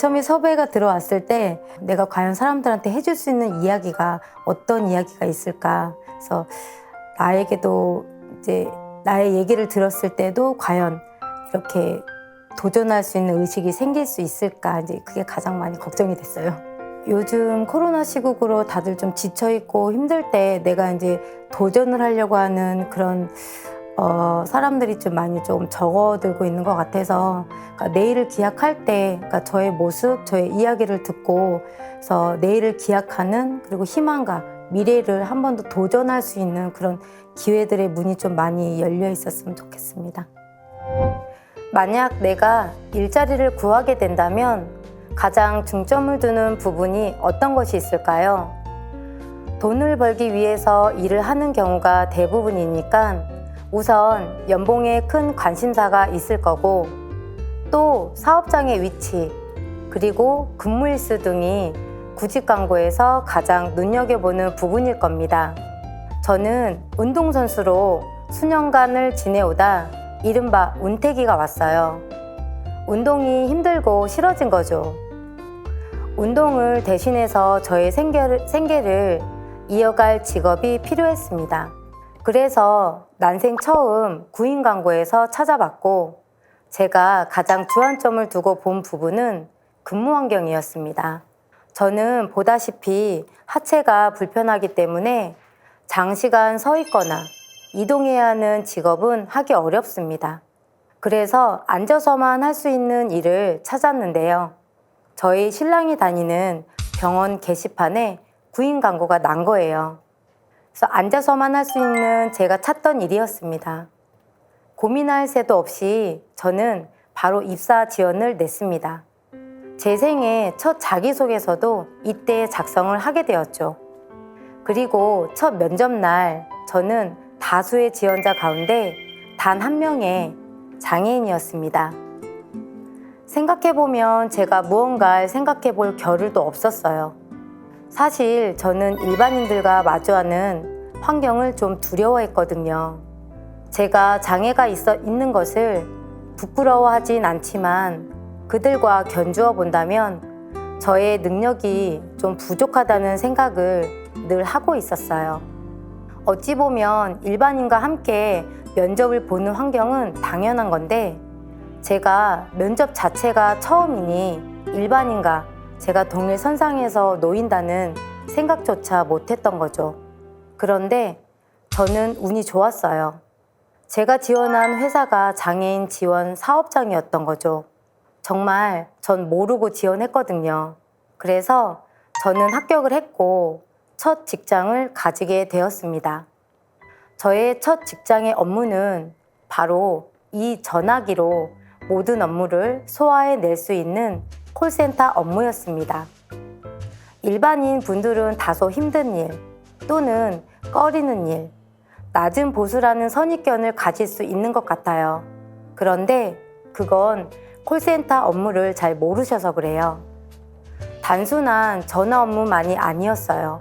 처음에 섭외가 들어왔을 때 내가 과연 사람들한테 해줄 수 있는 이야기가 어떤 이야기가 있을까. 그래서 나에게도 이제 나의 얘기를 들었을 때도 과연 이렇게 도전할 수 있는 의식이 생길 수 있을까. 이제 그게 가장 많이 걱정이 됐어요. 요즘 코로나 시국으로 다들 좀 지쳐있고 힘들 때 내가 이제 도전을 하려고 하는 그런 사람들이 좀 많이 좀 적어들고 있는 것 같아서, 그러니까 내일을 기약할 때, 그러니까 저의 모습, 저의 이야기를 듣고, 그래서 내일을 기약하는, 그리고 희망과 미래를 한 번 더 도전할 수 있는 그런 기회들의 문이 좀 많이 열려 있었으면 좋겠습니다. 만약 내가 일자리를 구하게 된다면 가장 중점을 두는 부분이 어떤 것이 있을까요? 돈을 벌기 위해서 일을 하는 경우가 대부분이니까 우선 연봉에 큰 관심사가 있을 거고, 또 사업장의 위치, 그리고 근무 일수 등이 구직 광고에서 가장 눈여겨보는 부분일 겁니다. 저는 운동선수로 수년간을 지내오다 이른바 운태기가 왔어요. 운동이 힘들고 싫어진 거죠. 운동을 대신해서 저의 생계를 이어갈 직업이 필요했습니다. 그래서 난생 처음 구인 광고에서 찾아봤고, 제가 가장 주안점을 두고 본 부분은 근무 환경이었습니다. 저는 보다시피 하체가 불편하기 때문에 장시간 서 있거나 이동해야 하는 직업은 하기 어렵습니다. 그래서 앉아서만 할 수 있는 일을 찾았는데요. 저희 신랑이 다니는 병원 게시판에 구인 광고가 난 거예요. 그래서 앉아서만 할 수 있는 제가 찾던 일이었습니다. 고민할 새도 없이 저는 바로 입사 지원을 냈습니다. 제 생애 첫 자기소개서도 이때 작성을 하게 되었죠. 그리고 첫 면접 날 저는 다수의 지원자 가운데 단 한 명의 장애인이었습니다. 생각해보면 제가 무언가를 생각해볼 겨를도 없었어요. 사실 저는 일반인들과 마주하는 환경을 좀 두려워했거든요. 제가 장애가 있는 것을 부끄러워하진 않지만 그들과 견주어 본다면 저의 능력이 좀 부족하다는 생각을 늘 하고 있었어요. 어찌 보면 일반인과 함께 면접을 보는 환경은 당연한 건데, 제가 면접 자체가 처음이니 일반인과 제가 동일 선상에서 놓인다는 생각조차 못했던 거죠. 그런데 저는 운이 좋았어요. 제가 지원한 회사가 장애인 지원 사업장이었던 거죠. 정말 전 모르고 지원했거든요. 그래서 저는 합격을 했고 첫 직장을 가지게 되었습니다. 저의 첫 직장의 업무는 바로 이 전화기로 모든 업무를 소화해낼 수 있는 콜센터 업무였습니다. 일반인 분들은 다소 힘든 일 또는 꺼리는 일, 낮은 보수라는 선입견을 가질 수 있는 것 같아요. 그런데 그건 콜센터 업무를 잘 모르셔서 그래요. 단순한 전화 업무만이 아니었어요.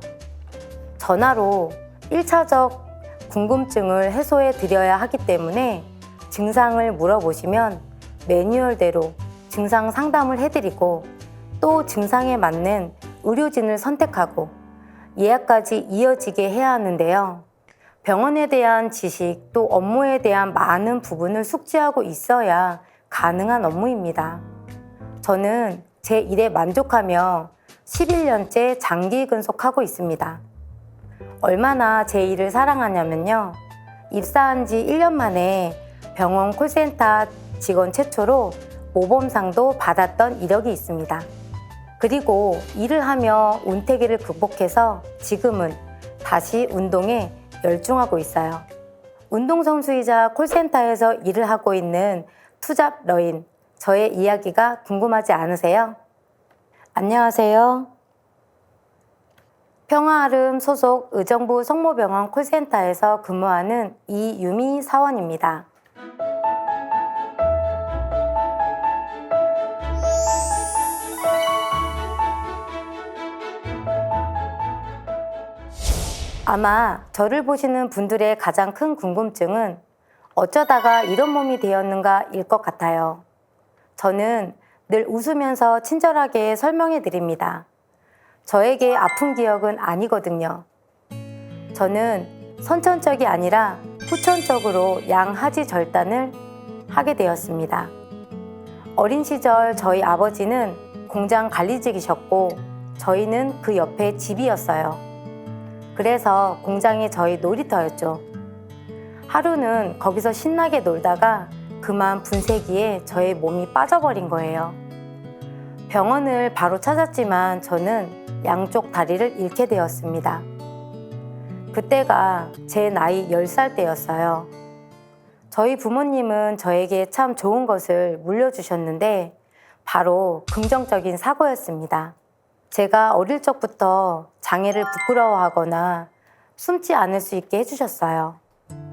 전화로 1차적 궁금증을 해소해 드려야 하기 때문에 증상을 물어보시면 매뉴얼대로 증상 상담을 해드리고, 또 증상에 맞는 의료진을 선택하고 예약까지 이어지게 해야 하는데요. 병원에 대한 지식 또 업무에 대한 많은 부분을 숙지하고 있어야 가능한 업무입니다. 저는 제 일에 만족하며 11년째 장기 근속하고 있습니다. 얼마나 제 일을 사랑하냐면요. 입사한 지 1년 만에 병원 콜센터 직원 최초로 모범상도 받았던 이력이 있습니다. 그리고 일을 하며 운태기를 극복해서 지금은 다시 운동에 열중하고 있어요. 운동선수이자 콜센터에서 일을 하고 있는 투잡 러인, 저의 이야기가 궁금하지 않으세요? 안녕하세요. 평화아름 소속 의정부 성모병원 콜센터에서 근무하는 이유미 사원입니다. 아마 저를 보시는 분들의 가장 큰 궁금증은 어쩌다가 이런 몸이 되었는가 일 것 같아요. 저는 늘 웃으면서 친절하게 설명해 드립니다. 저에게 아픈 기억은 아니거든요. 저는 선천적이 아니라 후천적으로 양하지 절단을 하게 되었습니다. 어린 시절 저희 아버지는 공장 관리직이셨고 저희는 그 옆에 집이었어요. 그래서 공장이 저희 놀이터였죠. 하루는 거기서 신나게 놀다가 그만 분쇄기에 저의 몸이 빠져버린 거예요. 병원을 바로 찾았지만 저는 양쪽 다리를 잃게 되었습니다. 그때가 제 나이 10살 때였어요. 저희 부모님은 저에게 참 좋은 것을 물려주셨는데 바로 긍정적인 사고였습니다. 제가 어릴 적부터 장애를 부끄러워하거나 숨지 않을 수 있게 해주셨어요.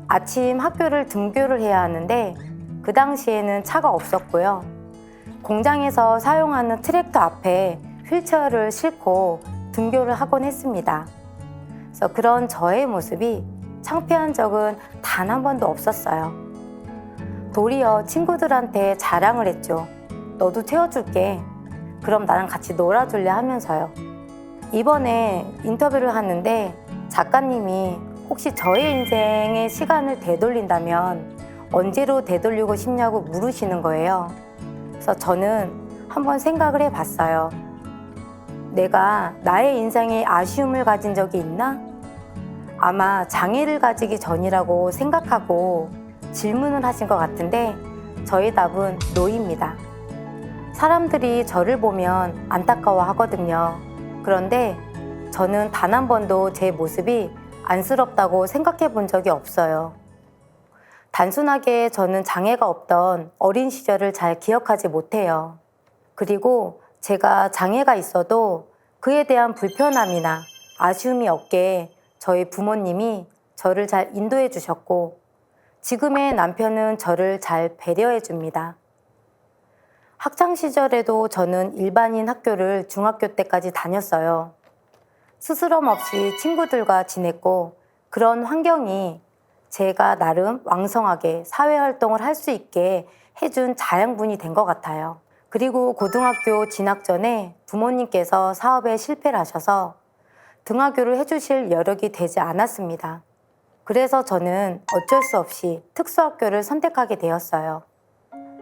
아침 학교를 등교를 해야 하는데 그 당시에는 차가 없었고요. 공장에서 사용하는 트랙터 앞에 휠체어를 싣고 등교를 하곤 했습니다. 그래서 그런 저의 모습이 창피한 적은 단 한 번도 없었어요. 도리어 친구들한테 자랑을 했죠. 너도 태워줄게. 그럼 나랑 같이 놀아줄래 하면서요. 이번에 인터뷰를 하는데 작가님이 혹시 저의 인생의 시간을 되돌린다면 언제로 되돌리고 싶냐고 물으시는 거예요. 그래서 저는 한번 생각을 해봤어요. 내가 나의 인생에 아쉬움을 가진 적이 있나? 아마 장애를 가지기 전이라고 생각하고 질문을 하신 것 같은데 저의 답은 노입니다. 사람들이 저를 보면 안타까워 하거든요. 그런데 저는 단 한 번도 제 모습이 안쓰럽다고 생각해 본 적이 없어요. 단순하게 저는 장애가 없던 어린 시절을 잘 기억하지 못해요. 그리고 제가 장애가 있어도 그에 대한 불편함이나 아쉬움이 없게 저희 부모님이 저를 잘 인도해 주셨고 지금의 남편은 저를 잘 배려해 줍니다. 학창시절에도 저는 일반인 학교를 중학교 때까지 다녔어요. 스스럼 없이 친구들과 지냈고 그런 환경이 제가 나름 왕성하게 사회활동을 할 수 있게 해준 자양분이 된 것 같아요. 그리고 고등학교 진학 전에 부모님께서 사업에 실패를 하셔서 등하교를 해주실 여력이 되지 않았습니다. 그래서 저는 어쩔 수 없이 특수학교를 선택하게 되었어요.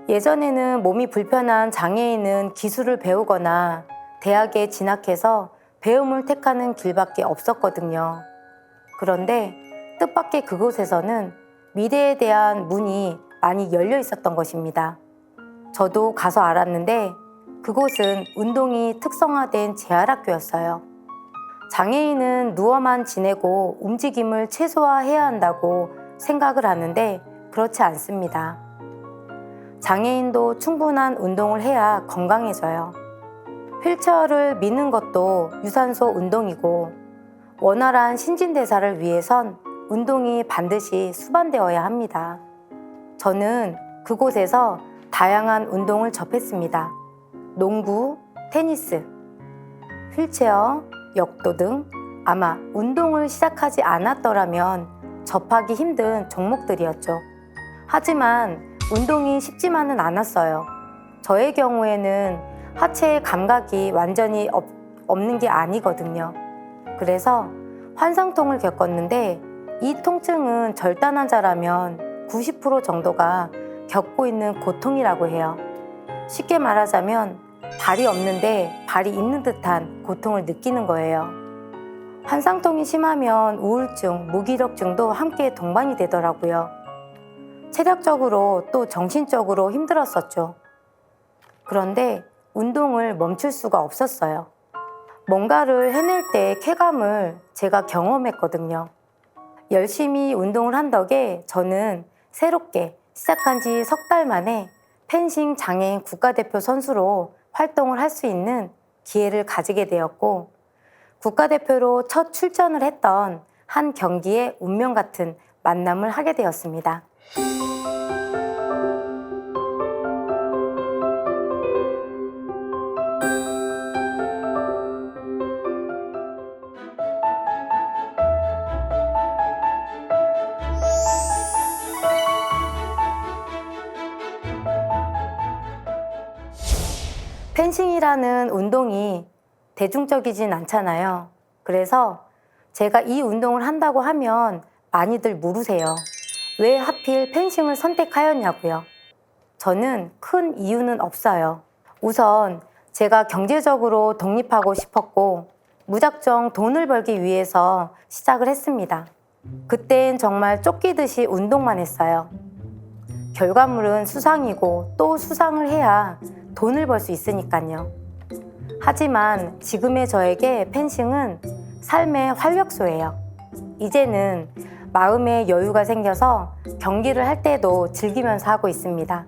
예전에는 몸이 불편한 장애인은 기술을 배우거나 대학에 진학해서 배움을 택하는 길밖에 없었거든요. 그런데 뜻밖의 그곳에서는 미래에 대한 문이 많이 열려 있었던 것입니다. 저도 가서 알았는데 그곳은 운동이 특성화된 재활학교였어요. 장애인은 누워만 지내고 움직임을 최소화해야 한다고 생각을 하는데 그렇지 않습니다. 장애인도 충분한 운동을 해야 건강해져요. 휠체어를 미는 것도 유산소 운동이고 원활한 신진대사를 위해선 운동이 반드시 수반되어야 합니다. 저는 그곳에서 다양한 운동을 접했습니다. 농구, 테니스, 휠체어, 역도 등 아마 운동을 시작하지 않았더라면 접하기 힘든 종목들이었죠. 하지만 운동이 쉽지만은 않았어요. 저의 경우에는 하체의 감각이 완전히 없는 게 아니거든요. 그래서 환상통을 겪었는데 이 통증은 절단 환자라면 90% 정도가 겪고 있는 고통이라고 해요. 쉽게 말하자면 발이 없는데 발이 있는 듯한 고통을 느끼는 거예요. 환상통이 심하면 우울증, 무기력증도 함께 동반이 되더라고요. 체력적으로 또 정신적으로 힘들었었죠. 그런데 운동을 멈출 수가 없었어요. 뭔가를 해낼 때의 쾌감을 제가 경험했거든요. 열심히 운동을 한 덕에 저는 새롭게 시작한 지 석 달 만에 펜싱 장애인 국가대표 선수로 활동을 할 수 있는 기회를 가지게 되었고 국가대표로 첫 출전을 했던 한 경기에 운명 같은 만남을 하게 되었습니다. 헬스라는 운동이 대중적이진 않잖아요. 그래서 제가 이 운동을 한다고 하면 많이들 물으세요. 왜 하필 펜싱을 선택하였냐고요. 저는 큰 이유는 없어요. 우선 제가 경제적으로 독립하고 싶었고 무작정 돈을 벌기 위해서 시작을 했습니다. 그땐 정말 쫓기듯이 운동만 했어요. 결과물은 수상이고 또 수상을 해야 돈을 벌 수 있으니까요. 하지만 지금의 저에게 펜싱은 삶의 활력소예요. 이제는 마음의 여유가 생겨서 경기를 할 때도 즐기면서 하고 있습니다.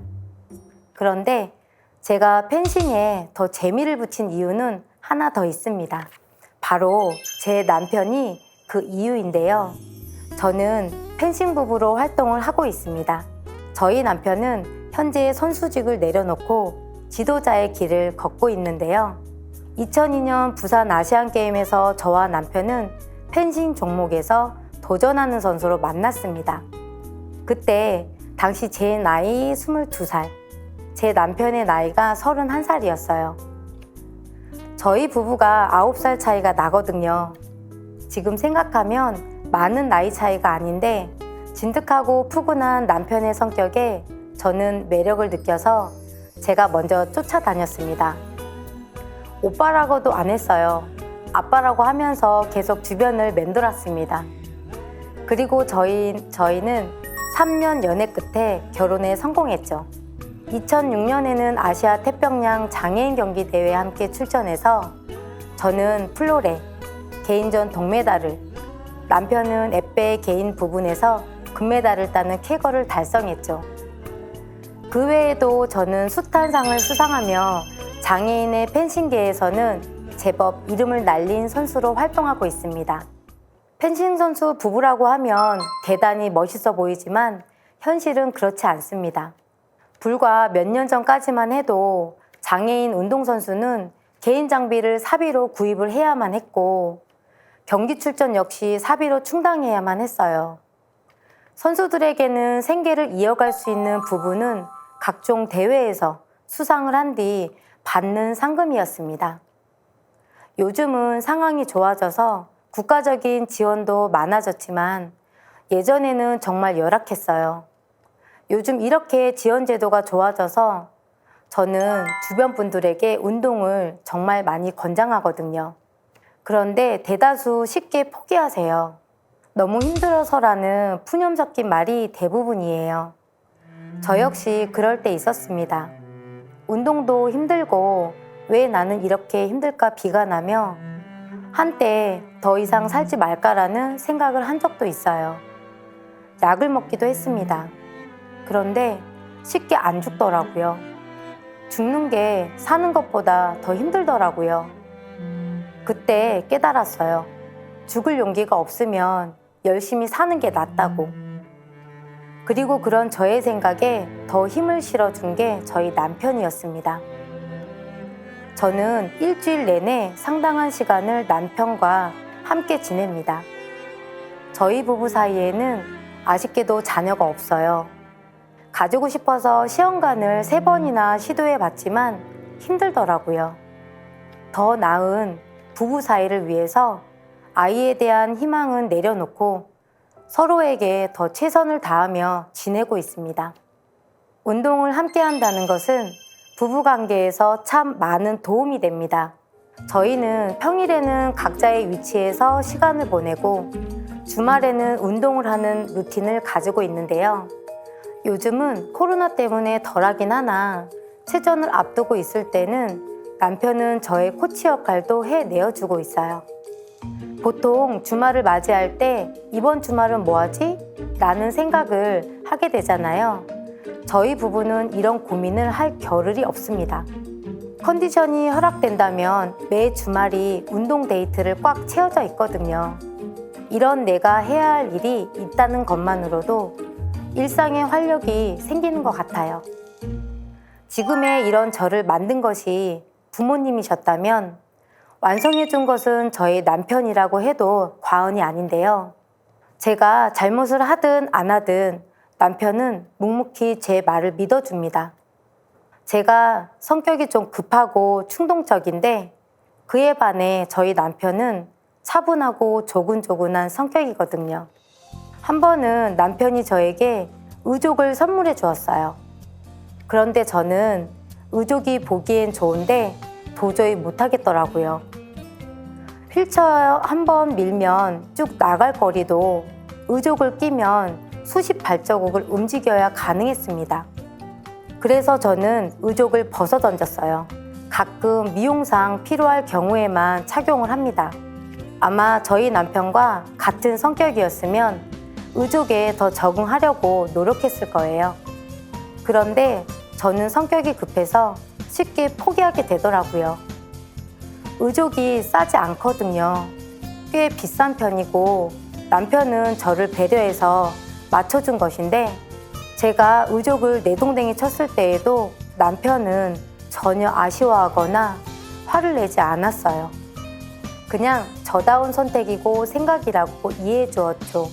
그런데 제가 펜싱에 더 재미를 붙인 이유는 하나 더 있습니다. 바로 제 남편이 그 이유인데요. 저는 펜싱 부부로 활동을 하고 있습니다. 저희 남편은 현재 선수직을 내려놓고 지도자의 길을 걷고 있는데요. 2002년 부산 아시안게임에서 저와 남편은 펜싱 종목에서 도전하는 선수로 만났습니다. 그때 당시 제 나이 22살, 제 남편의 나이가 31살이었어요. 저희 부부가 9살 차이가 나거든요. 지금 생각하면 많은 나이 차이가 아닌데 진득하고 푸근한 남편의 성격에 저는 매력을 느껴서 제가 먼저 쫓아다녔습니다. 오빠라고도 안 했어요. 아빠라고 하면서 계속 주변을 맴돌았습니다. 그리고 저희는 3년 연애 끝에 결혼에 성공했죠. 2006년에는 아시아 태평양 장애인 경기 대회에 함께 출전해서 저는 플로레, 개인전 동메달을, 남편은 앳베 개인 부분에서 금메달을 따는 쾌거를 달성했죠. 그 외에도 저는 숱한상을 수상하며 장애인의 펜싱계에서는 제법 이름을 날린 선수로 활동하고 있습니다. 펜싱 선수 부부라고 하면 대단히 멋있어 보이지만 현실은 그렇지 않습니다. 불과 몇 년 전까지만 해도 장애인 운동선수는 개인 장비를 사비로 구입을 해야만 했고 경기 출전 역시 사비로 충당해야만 했어요. 선수들에게는 생계를 이어갈 수 있는 부분은 각종 대회에서 수상을 한 뒤 받는 상금이었습니다. 요즘은 상황이 좋아져서 국가적인 지원도 많아졌지만 예전에는 정말 열악했어요. 요즘 이렇게 지원 제도가 좋아져서 저는 주변 분들에게 운동을 정말 많이 권장하거든요. 그런데 대다수 쉽게 포기하세요. 너무 힘들어서라는 푸념 섞인 말이 대부분이에요. 저 역시 그럴 때 있었습니다. 운동도 힘들고 왜 나는 이렇게 힘들까 비관하며 한때 더 이상 살지 말까라는 생각을 한 적도 있어요. 약을 먹기도 했습니다. 그런데 쉽게 안 죽더라고요. 죽는 게 사는 것보다 더 힘들더라고요. 그때 깨달았어요. 죽을 용기가 없으면 열심히 사는 게 낫다고. 그리고 그런 저의 생각에 더 힘을 실어준 게 저희 남편이었습니다. 저는 일주일 내내 상당한 시간을 남편과 함께 지냅니다. 저희 부부 사이에는 아쉽게도 자녀가 없어요. 가지고 싶어서 시험관을 3번이나 시도해 봤지만 힘들더라고요. 더 나은 부부 사이를 위해서 아이에 대한 희망은 내려놓고 서로에게 더 최선을 다하며 지내고 있습니다. 운동을 함께 한다는 것은 부부관계에서 참 많은 도움이 됩니다. 저희는 평일에는 각자의 위치에서 시간을 보내고 주말에는 운동을 하는 루틴을 가지고 있는데요. 요즘은 코로나 때문에 덜하긴 하나 체전을 앞두고 있을 때는 남편은 저의 코치 역할도 해내어주고 있어요. 보통 주말을 맞이할 때 이번 주말은 뭐하지? 라는 생각을 하게 되잖아요. 저희 부부는 이런 고민을 할 겨를이 없습니다. 컨디션이 허락된다면 매 주말이 운동 데이트를 꽉 채워져 있거든요. 이런 내가 해야 할 일이 있다는 것만으로도 일상에 활력이 생기는 것 같아요. 지금의 이런 저를 만든 것이 부모님이셨다면 완성해준 것은 저희 남편이라고 해도 과언이 아닌데요. 제가 잘못을 하든 안 하든 남편은 묵묵히 제 말을 믿어줍니다. 제가 성격이 좀 급하고 충동적인데 그에 반해 저희 남편은 차분하고 조근조근한 성격이거든요. 한 번은 남편이 저에게 의족을 선물해 주었어요. 그런데 저는 의족이 보기엔 좋은데 도저히 못하겠더라고요. 휠체어 한 번 밀면 쭉 나갈 거리도 의족을 끼면 수십 발자국을 움직여야 가능했습니다. 그래서 저는 의족을 벗어 던졌어요. 가끔 미용상 필요할 경우에만 착용을 합니다. 아마 저희 남편과 같은 성격이었으면 의족에 더 적응하려고 노력했을 거예요. 그런데 저는 성격이 급해서 쉽게 포기하게 되더라고요. 의족이 싸지 않거든요. 꽤 비싼 편이고 남편은 저를 배려해서 맞춰준 것인데 제가 의족을 내동댕이 쳤을 때에도 남편은 전혀 아쉬워하거나 화를 내지 않았어요. 그냥 저다운 선택이고 생각이라고 이해해 주었죠.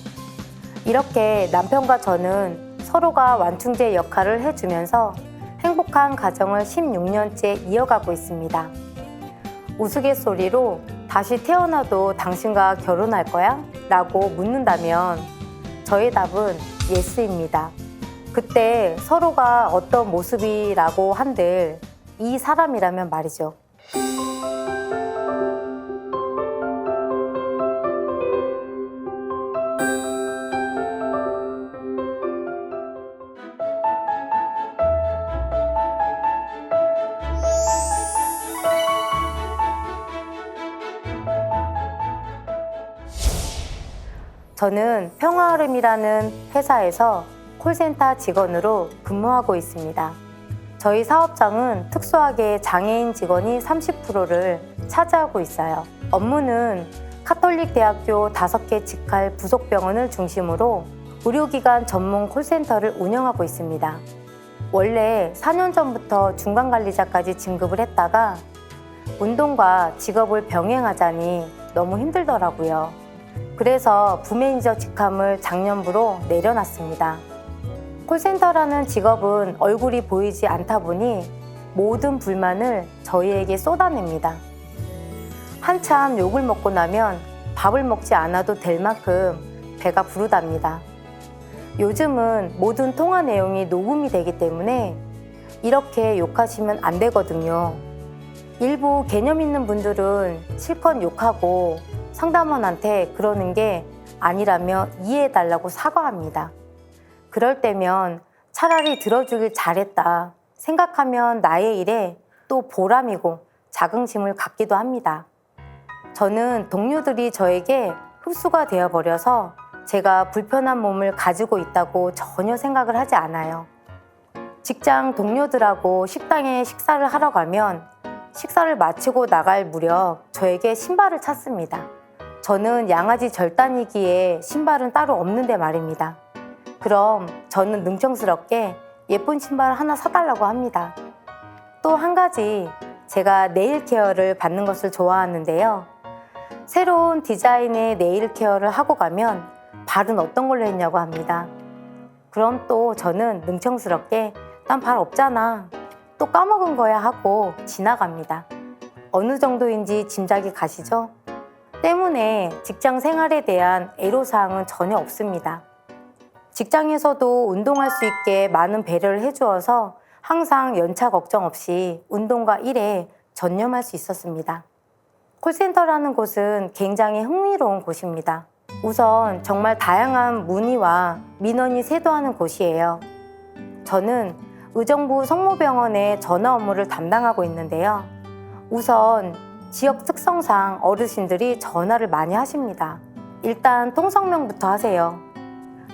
이렇게 남편과 저는 서로가 완충제 역할을 해주면서 행복한 가정을 16년째 이어가고 있습니다. 우스갯소리로 다시 태어나도 당신과 결혼할 거야? 라고 묻는다면 저의 답은 예스입니다. 그때 서로가 어떤 모습이라고 한들 이 사람이라면 말이죠. 저는 평화얼음이라는 회사에서 콜센터 직원으로 근무하고 있습니다. 저희 사업장은 특수하게 장애인 직원이 30%를 차지하고 있어요. 업무는 카톨릭 대학교 5개 직할 부속병원을 중심으로 의료기관 전문 콜센터를 운영하고 있습니다. 원래 4년 전부터 중간관리자까지 진급을 했다가 운동과 직업을 병행하자니 너무 힘들더라고요. 그래서 부매니저 직함을 작년부로 내려놨습니다. 콜센터라는 직업은 얼굴이 보이지 않다 보니 모든 불만을 저희에게 쏟아냅니다. 한참 욕을 먹고 나면 밥을 먹지 않아도 될 만큼 배가 부르답니다. 요즘은 모든 통화 내용이 녹음이 되기 때문에 이렇게 욕하시면 안 되거든요. 일부 개념 있는 분들은 실컷 욕하고 상담원한테 그러는 게 아니라며 이해해달라고 사과합니다. 그럴 때면 차라리 들어주길 잘했다 생각하면 나의 일에 또 보람이고 자긍심을 갖기도 합니다. 저는 동료들이 저에게 흡수가 되어버려서 제가 불편한 몸을 가지고 있다고 전혀 생각을 하지 않아요. 직장 동료들하고 식당에 식사를 하러 가면 식사를 마치고 나갈 무렵 저에게 신발을 찾습니다. 저는 양아지 절단이기에 신발은 따로 없는데 말입니다. 그럼 저는 능청스럽게 예쁜 신발 하나 사달라고 합니다. 또 한 가지, 제가 네일 케어를 받는 것을 좋아하는데요. 새로운 디자인의 네일 케어를 하고 가면 발은 어떤 걸로 했냐고 합니다. 그럼 또 저는 능청스럽게 난 발 없잖아. 또 까먹은 거야 하고 지나갑니다. 어느 정도인지 짐작이 가시죠? 때문에 직장 생활에 대한 애로사항은 전혀 없습니다. 직장에서도 운동할 수 있게 많은 배려를 해주어서 항상 연차 걱정 없이 운동과 일에 전념할 수 있었습니다. 콜센터라는 곳은 굉장히 흥미로운 곳입니다. 우선 정말 다양한 문의와 민원이 쇄도하는 곳이에요. 저는 의정부 성모병원의 전화 업무를 담당하고 있는데요. 우선 지역 특성상 어르신들이 전화를 많이 하십니다. 일단 통성명부터 하세요.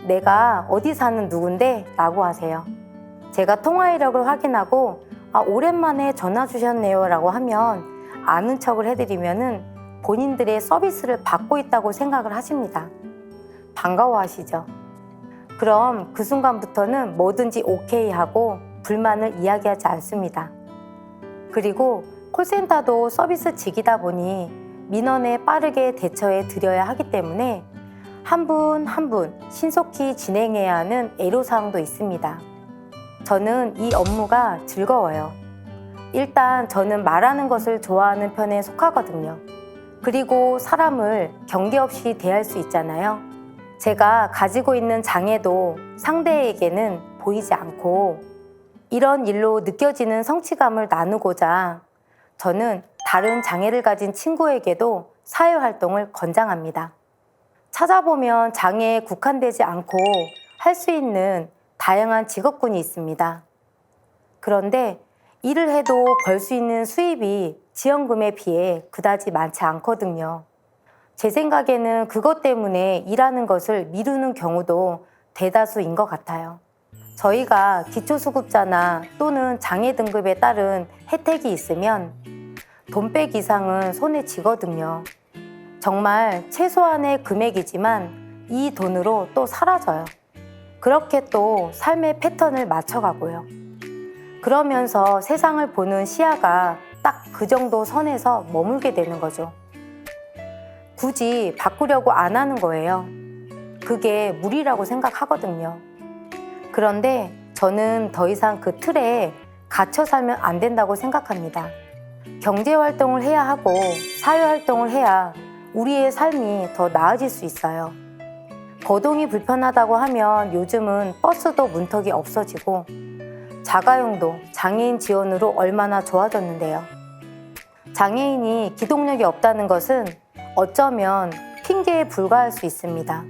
내가 어디 사는 누군데? 라고 하세요. 제가 통화 이력을 확인하고 오랜만에 전화 주셨네요 라고 하면 아는 척을 해드리면은 본인들의 서비스를 받고 있다고 생각을 하십니다. 반가워하시죠? 그럼 그 순간부터는 뭐든지 오케이 하고 불만을 이야기하지 않습니다. 그리고 콜센터도 서비스직이다 보니 민원에 빠르게 대처해 드려야 하기 때문에 한 분 한 분 신속히 진행해야 하는 애로사항도 있습니다. 저는 이 업무가 즐거워요. 일단 저는 말하는 것을 좋아하는 편에 속하거든요. 그리고 사람을 경계 없이 대할 수 있잖아요. 제가 가지고 있는 장애도 상대에게는 보이지 않고 이런 일로 느껴지는 성취감을 나누고자 저는 다른 장애를 가진 친구에게도 사회활동을 권장합니다. 찾아보면 장애에 국한되지 않고 할 수 있는 다양한 직업군이 있습니다. 그런데 일을 해도 벌 수 있는 수입이 지원금에 비해 그다지 많지 않거든요. 제 생각에는 그것 때문에 일하는 것을 미루는 경우도 대다수인 것 같아요. 저희가 기초수급자나 또는 장애 등급에 따른 혜택이 있으면 돈백 이상은 손에 쥐거든요. 정말 최소한의 금액이지만 이 돈으로 또 사라져요. 그렇게 또 삶의 패턴을 맞춰가고요. 그러면서 세상을 보는 시야가 딱 그 정도 선에서 머물게 되는 거죠. 굳이 바꾸려고 안 하는 거예요. 그게 무리라고 생각하거든요. 그런데 저는 더 이상 그 틀에 갇혀 살면 안 된다고 생각합니다. 경제활동을 해야 하고 사회활동을 해야 우리의 삶이 더 나아질 수 있어요. 거동이 불편하다고 하면 요즘은 버스도 문턱이 없어지고 자가용도 장애인 지원으로 얼마나 좋아졌는데요. 장애인이 기동력이 없다는 것은 어쩌면 핑계에 불과할 수 있습니다.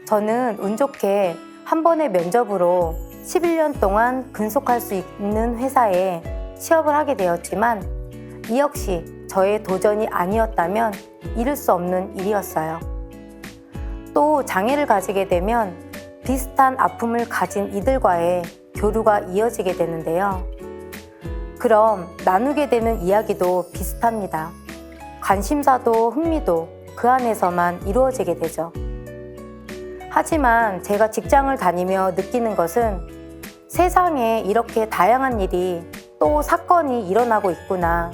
저는 운 좋게 한 번의 면접으로 11년 동안 근속할 수 있는 회사에 취업을 하게 되었지만 이 역시 저의 도전이 아니었다면 이룰 수 없는 일이었어요. 또 장애를 가지게 되면 비슷한 아픔을 가진 이들과의 교류가 이어지게 되는데요. 그럼 나누게 되는 이야기도 비슷합니다. 관심사도 흥미도 그 안에서만 이루어지게 되죠. 하지만 제가 직장을 다니며 느끼는 것은 세상에 이렇게 다양한 일이 또 사건이 일어나고 있구나.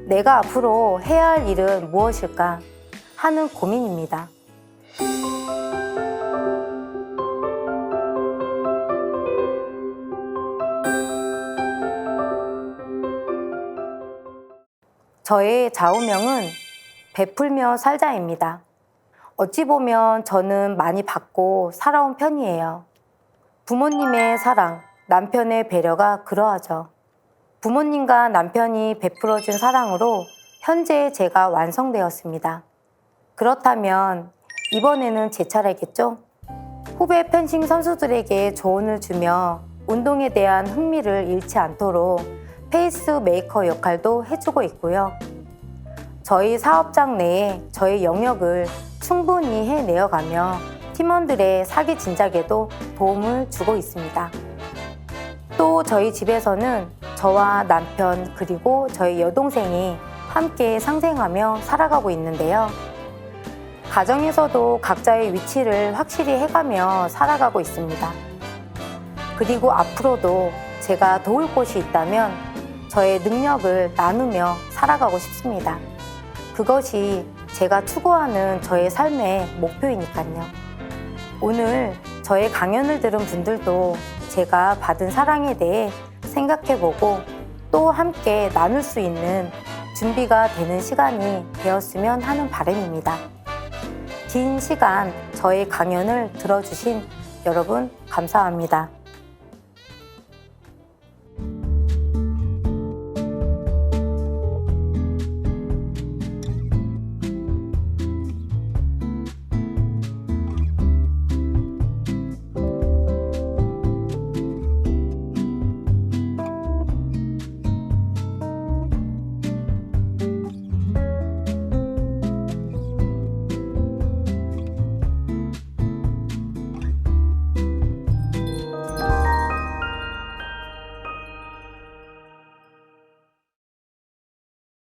내가 앞으로 해야 할 일은 무엇일까 하는 고민입니다. 저의 좌우명은 베풀며 살자입니다. 어찌 보면 저는 많이 받고 살아온 편이에요. 부모님의 사랑, 남편의 배려가 그러하죠. 부모님과 남편이 베풀어준 사랑으로 현재 제가 완성되었습니다. 그렇다면 이번에는 제 차례겠죠? 후배 펜싱 선수들에게 조언을 주며 운동에 대한 흥미를 잃지 않도록 페이스메이커 역할도 해주고 있고요. 저희 사업장 내에 저의 영역을 충분히 해내어가며 팀원들의 사기 진작에도 도움을 주고 있습니다. 또 저희 집에서는 저와 남편 그리고 저희 여동생이 함께 상생하며 살아가고 있는데요. 가정에서도 각자의 위치를 확실히 해가며 살아가고 있습니다. 그리고 앞으로도 제가 도울 곳이 있다면 저의 능력을 나누며 살아가고 싶습니다. 그것이 제가 추구하는 저의 삶의 목표이니까요. 오늘 저의 강연을 들은 분들도 제가 받은 사랑에 대해 생각해보고 또 함께 나눌 수 있는 준비가 되는 시간이 되었으면 하는 바람입니다. 긴 시간 저의 강연을 들어주신 여러분 감사합니다.